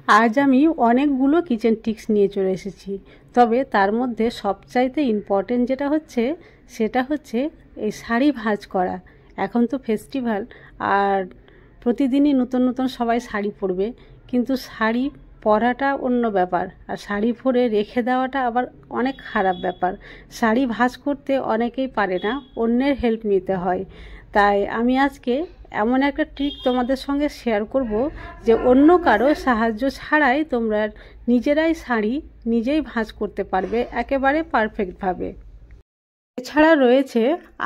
আজ আমি অনেকগুলো কিচেন টিপস নিয়ে চলে এসেছি, তবে তার মধ্যে সবচাইতে ইম্পর্টেন্ট যেটা হচ্ছে সেটা হচ্ছে এই শাড়ি ভাঁজ করা। এখন তো ফেস্টিভ্যাল, আর প্রতিদিনই নতুন নতুন সবাই শাড়ি পরবে, কিন্তু শাড়ি পরাটা অন্য ব্যাপার, আর শাড়ি পরে রেখে দেওয়াটা আবার অনেক খারাপ ব্যাপার। শাড়ি ভাঁজ করতে অনেকেই পারে না, অন্যের হেল্প নিতে হয়। তাই আমি আজকে এমন একটা ট্রিক তোমাদের সঙ্গে শেয়ার করব যে অন্য কারো সাহায্য ছাড়াই তোমরা নিজেরাই শাড়ি নিজেই ভাঁজ করতে পারবে একেবারে পারফেক্টভাবে। এছাড়া রয়েছে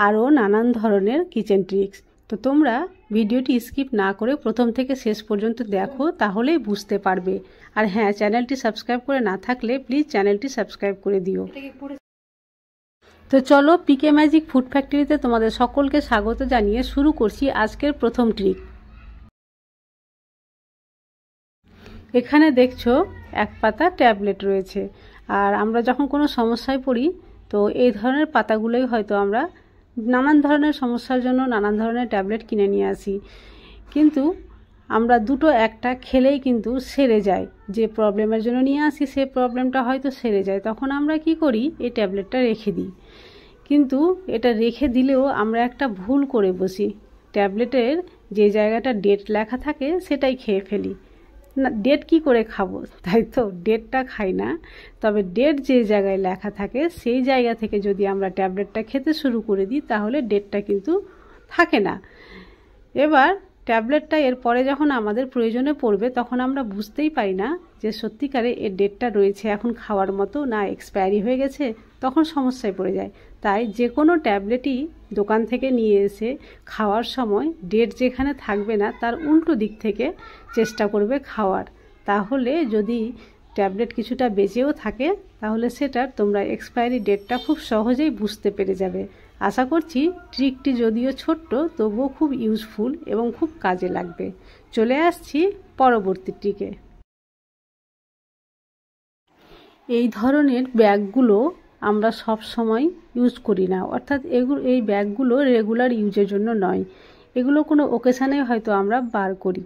আরও নানান ধরনের কিচেন ট্রিক্স। তো তোমরা ভিডিওটি স্কিপ না করে প্রথম থেকে শেষ পর্যন্ত দেখো, তাহলেই বুঝতে পারবে। আর হ্যাঁ, চ্যানেলটি সাবস্ক্রাইব করে না থাকলে প্লিজ চ্যানেলটি সাবস্ক্রাইব করে দিও। তো চলো, পিকে ম্যাজিক ফুড ফ্যাক্টরিতে তোমাদের সকলকে স্বাগত জানিয়ে শুরু করছি আজকের প্রথম ট্রিক। এখানে দেখছো এক পাতা ট্যাবলেট রয়েছে, আর আমরা যখন কোনো সমস্যায় পড়ি তো এই ধরনের পাতাগুলোই হয়তো আমরা নানান ধরনের সমস্যার জন্য নানান ধরনের ট্যাবলেট কিনে নিয়ে আসি, কিন্তু আমরা দুটো একটা খেলেই কিন্তু সেরে যায়। যে প্রবলেমের জন্য নিয়ে আসি সেই প্রবলেমটা হয়তো সেরে যায়, তখন আমরা কি করি, এই ট্যাবলেটটা রেখে দিই। কিন্তু এটা রেখে দিলেও আমরা একটা ভুল করে বসি, ট্যাবলেটের যে জায়গাটা ডেট লেখা থাকে সেটাই খেয়ে ফেলি। না, ডেট কি করে খাবো, তাই তো ডেটটা খাই না, তবে ডেট যে জায়গায় লেখা থাকে সেই জায়গা থেকে যদি আমরা ট্যাবলেটটা খেতে শুরু করে দিই তাহলে ডেটটা কিন্তু থাকে না। এবার ট্যাবলেটটা এরপরে যখন আমাদের প্রয়োজনে পড়বে তখন আমরা বুঝতেই পারি না যে সত্যিকারে এর ডেটটা রয়েছে এখন খাওয়ার মতো, না এক্সপায়ারি হয়ে গেছে, তখন সমস্যায় পড়ে যায়। তাই যে কোনো ট্যাবলেটই দোকান থেকে নিয়ে এসে খাওয়ার সময় ডেট যেখানে থাকবে না তার উল্টো দিক থেকে চেষ্টা করবে খাওয়ার। তাহলে যদি ট্যাবলেট কিছুটা বেঁচেও থাকে তাহলে সেটার তোমরা এক্সপায়ারি ডেটটা খুব সহজেই বুঝতে পেরে যাবে। আশা করছি ট্রিকটি যদিও ছোট্ট তবুও খুব ইউজফুল এবং খুব কাজে লাগবে। চলে আসছি পরবর্তী ট্রিকে। এই ধরনের ব্যাগগুলো আমরা সব সময় ইউজ করি না, অর্থাৎ এই ব্যাগগুলো রেগুলার ইউজের জন্য নয়, এগুলো কোনো ওকেশানে হয়তো আমরা বার করি,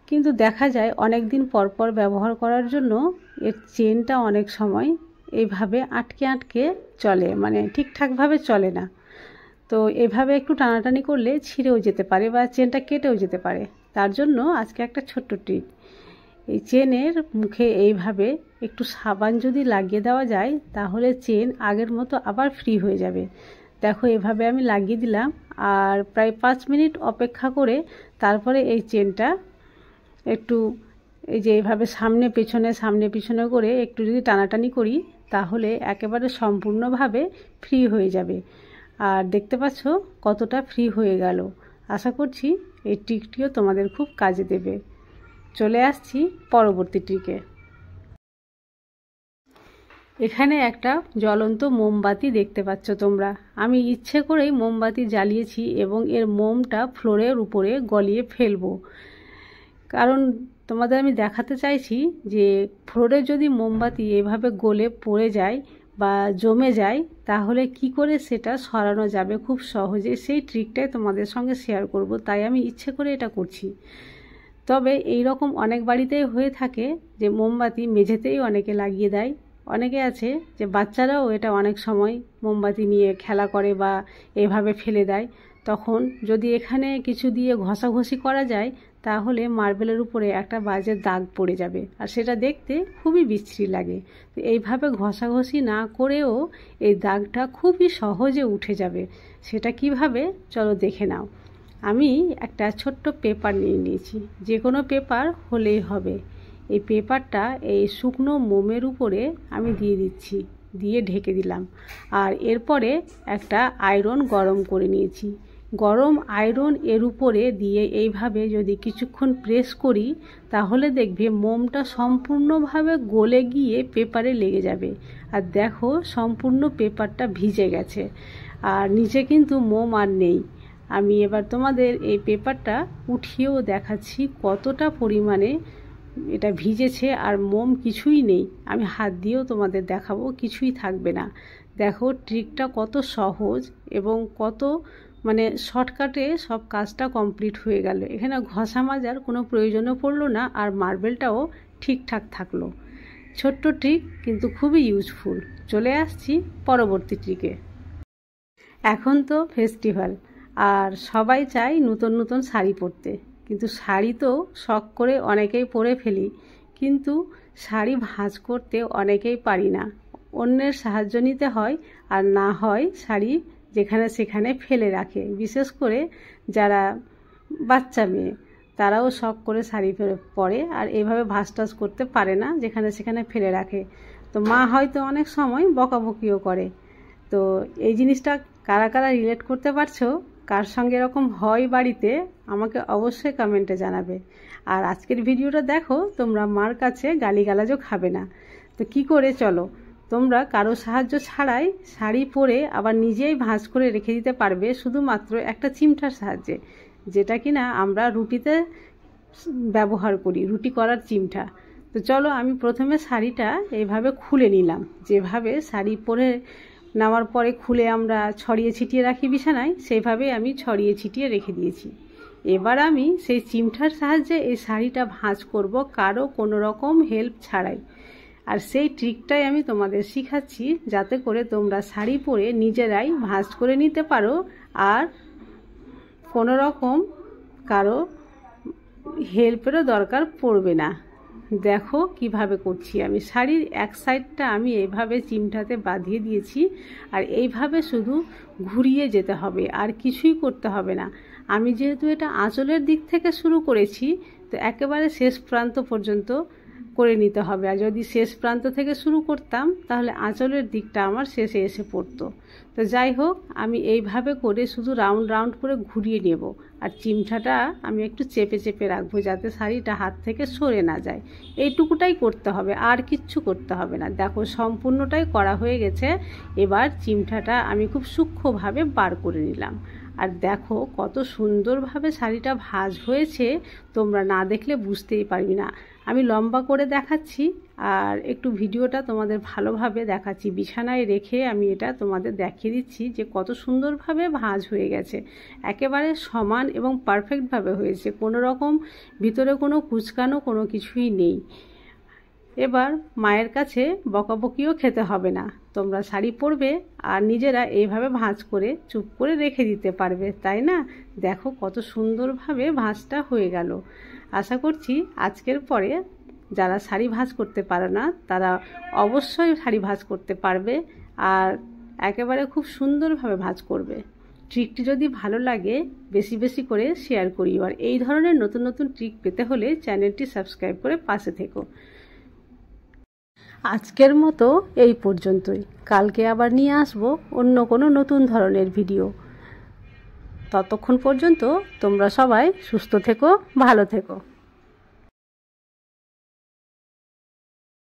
কিন্তু দেখা যায় অনেক দিন পর পর ব্যবহার করার জন্য এর চেনটা অনেক সময় এইভাবে আটকে আটকে চলে, মানে ঠিকঠাকভাবে চলে না। তো এভাবে একটু টানাটানি করলে ছিঁড়েও যেতে পারে বা চেনটা কেটেও যেতে পারে। তার জন্য আজকে একটা ছোট্ট ট্রিক, এই চেনের মুখে এইভাবে একটু সাবান যদি লাগিয়ে দেওয়া যায় তাহলে চেন আগের মতো আবার ফ্রি হয়ে যাবে। দেখো এভাবে আমি লাগিয়ে দিলাম, আর প্রায় 5 মিনিট অপেক্ষা করে তারপরে এই চেনটা একটু এই যে এইভাবে সামনে পিছনে করে একটু যদি টানাটানি করি তাহলে একেবারে সম্পূর্ণভাবে ফ্রি হয়ে যাবে। আর দেখতে পাচ্ছ কতটা ফ্রি হয়ে গেল। আশা করছি এই ট্রিকটিও তোমাদের খুব কাজে দেবে। চলে আসছি পরবর্তী ট্রিকে। এখানে একটা জ্বলন্ত মোমবাতি দেখতে পাচ্ছ তোমরা। আমি ইচ্ছে করেই মোমবাতি জ্বালিয়েছি এবং এর মোমটা ফ্লোরের উপরে গলিয়ে ফেলবো, কারণ তোমাদের আমি দেখাতে চাইছি যে ফ্লোরে যদি মোমবাতি এভাবে গলে পড়ে যায় বা জমে যায় তাহলে কি করে সেটা সরানো যাবে খুব সহজে, সেই ট্রিকটাই তোমাদের সঙ্গে শেয়ার করব। তাই আমি ইচ্ছে করে এটা করছি। তবে এই রকম অনেক বাড়িতেই হয়ে থাকে যে মোমবাতি মেঝেতেই অনেকে লাগিয়ে দেয়, অনেকে আছে যে বাচ্চারাও এটা অনেক সময় মোমবাতি নিয়ে খেলা করে বা এভাবে ফেলে দেয়। তখন যদি এখানে কিছু দিয়ে ঘষাঘষি করা যায় তাহলে মার্বেলের উপরে একটা বাজে দাগ পড়ে যাবে, আর সেটা দেখতে খুবই বিশ্রী লাগে। তো এইভাবে ঘষাঘষি না করেও এই দাগটা খুবই সহজে উঠে যাবে। সেটা কিভাবে চলো দেখে নাও। আমি একটা ছোট্ট পেপার নিয়ে নিয়েছি, যে কোনো পেপার হলেই হবে। এই পেপারটা এই শুকনো মোমের উপরে আমি দিয়ে দিচ্ছি, দিয়ে ঢেকে দিলাম। আর এরপরে একটা আয়রন গরম করে নিয়েছি। গরম আয়রন এর উপরে দিয়ে এইভাবে যদি কিছুক্ষণ প্রেস করি তাহলে দেখবে মোমটা সম্পূর্ণভাবে গলে গিয়ে পেপারে লেগে যাবে। আর দেখো সম্পূর্ণ পেপারটা ভিজে গেছে, আর নিচে কিন্তু মোম আর নেই। আমি এবার তোমাদের এই পেপারটা উঠিয়েও দেখাচ্ছি কতটা পরিমাণে এটা ভিজেছে, আর মোম কিছুই নেই। আমি হাত দিয়েও তোমাদের দেখাবো, কিছুই থাকবে না। দেখো ট্রিকটা কত সহজ এবং কত মানে শর্টকাটে সব কাজটা কমপ্লিট হয়ে গেল। এখানে ঘষা মাজার কোনো প্রয়োজনও পড়লো না, আর মার্বেলটাও ঠিকঠাক থাকলো। ছোট্ট ট্রিক কিন্তু খুবই ইউজফুল। চলে আসছি পরবর্তী ট্রিকে। এখন তো ফেস্টিভ্যাল, আর সবাই চায় নতুন নতুন শাড়ি পরতে, কিন্তু শাড়ি তো শখ করে অনেকেই পরে ফেলি, কিন্তু শাড়ি ভাঁজ করতে অনেকেই পারি না। অন্যের সাহায্য নিতে হয়, আর না হয় শাড়ি যেখানে সেখানে ফেলে রাখে। বিশেষ করে যারা বাচ্চা মেয়ে, তারাও শখ করে শাড়ি পরে আর এইভাবে ভাঁজ টাজ করতে পারে না, যেখানে সেখানে ফেলে রাখে। তো মা হয়তো অনেক সময় বকাবকিও করে। তো এই জিনিসটা কারা কারা রিলেট করতে পারছো, কার সঙ্গে এরকম হয় বাড়িতে, আমাকে অবশ্যই কমেন্টে জানাবে। আর আজকের ভিডিওটা দেখো, তোমরা মার কাছে গালিগালাজও খাবে না। তো কি করে, চলো তোমরা কারো সাহায্য ছাড়াই শাড়ি পরে আবার নিজেই ভাঁজ করে রেখে দিতে পারবে, শুধুমাত্র একটা চিমটার সাহায্যে, যেটা কিনা আমরা রুটিতে ব্যবহার করি, রুটি করার চিমটা। তো চলো আমি প্রথমে শাড়িটা এইভাবে খুলে নিলাম। যেভাবে শাড়ি পরে নেওয়ার পরে খুলে আমরা ছড়িয়ে ছিটিয়ে রাখি বিছানায়, সেইভাবেই আমি ছড়িয়ে ছিটিয়ে রেখে দিয়েছি। এবার আমি সেই চিমটার সাহায্যে এই শাড়িটা ভাঁজ করব, কারো কোনো রকম হেল্প ছাড়াই। আর সেই ট্রিকটাই আমি তোমাদের শেখাচ্ছি, যাতে করে তোমরা শাড়ি পরে নিজেরাই ভাঁজ করে নিতে পারো, আর কোনো রকম কারো হেল্পেরও দরকার পড়বে না। দেখো কিভাবে করছি আমি। শাড়ির এক সাইডটা আমি এইভাবে চিমটাতে বাঁধিয়ে দিয়েছি, আর এইভাবে শুধু ঘুরিয়ে যেতে হবে, আর কিছুই করতে হবে না। আমি যেহেতু এটা আঁচলের দিক থেকে শুরু করেছি, তো একেবারে শেষ প্রান্ত পর্যন্ত করে নিতে হবে। আর যদি শেষ প্রান্ত থেকে শুরু করতাম, তাহলে আঁচলের দিকটা আমার শেষে এসে পড়তো। তো যাই হোক, আমি এইভাবে করে শুধু রাউন্ড রাউন্ড করে ঘুরিয়ে নেব, আর চিমটাটা আমি একটু চেপে চেপে রাখবো, যাতে শাড়িটা হাত থেকে সরে না যায়। এইটুকুটাই করতে হবে, আর কিচ্ছু করতে হবে না। দেখো সম্পূর্ণটাই করা হয়ে গেছে। এবার চিমটাটা আমি খুব সূক্ষ্মভাবে বার করে নিলাম, আর দেখো কত সুন্দরভাবে শাড়িটা ভাঁজ হয়েছে। তোমরা না দেখলে বুঝতেই পারবি না। আমি লম্বা করে দেখাচ্ছি, আর একটু ভিডিওটা তোমাদের ভালোভাবে দেখাচ্ছি। বিছানায় রেখে আমি এটা তোমাদের দেখিয়ে দিচ্ছি যে কত সুন্দরভাবে ভাঁজ হয়ে গেছে। একেবারে সমান এবং পারফেক্টভাবে হয়েছে, কোনো রকম ভিতরে কোনো কুচকানো কোনো কিছুই নেই। এবার মায়ের কাছে বকাবকিও খেতে হবে না। তোমরা শাড়ি পরবে আর নিজেরা এইভাবে ভাঁজ করে চুপ করে রেখে দিতে পারবে, তাই না? দেখো কত সুন্দরভাবে ভাঁজটা হয়ে গেল। আশা করছি আজকের পরে যারা শাড়ি ভাঁজ করতে পারে না, তারা অবশ্যই শাড়ি ভাঁজ করতে পারবে, আর একেবারে খুব সুন্দরভাবে ভাঁজ করবে। ট্রিকটি যদি ভালো লাগে, বেশি বেশি করে শেয়ার করিও। আর এই ধরনের নতুন নতুন ট্রিক পেতে হলে চ্যানেলটি সাবস্ক্রাইব করে পাশে থেকো। আজকের মতো এই পর্যন্তই। কালকে আবার নিয়ে আসবো অন্য কোনো নতুন ধরনের ভিডিও। ততক্ষণ পর্যন্ত তোমরা সবাই সুস্থ থেকো, ভালো থেকো।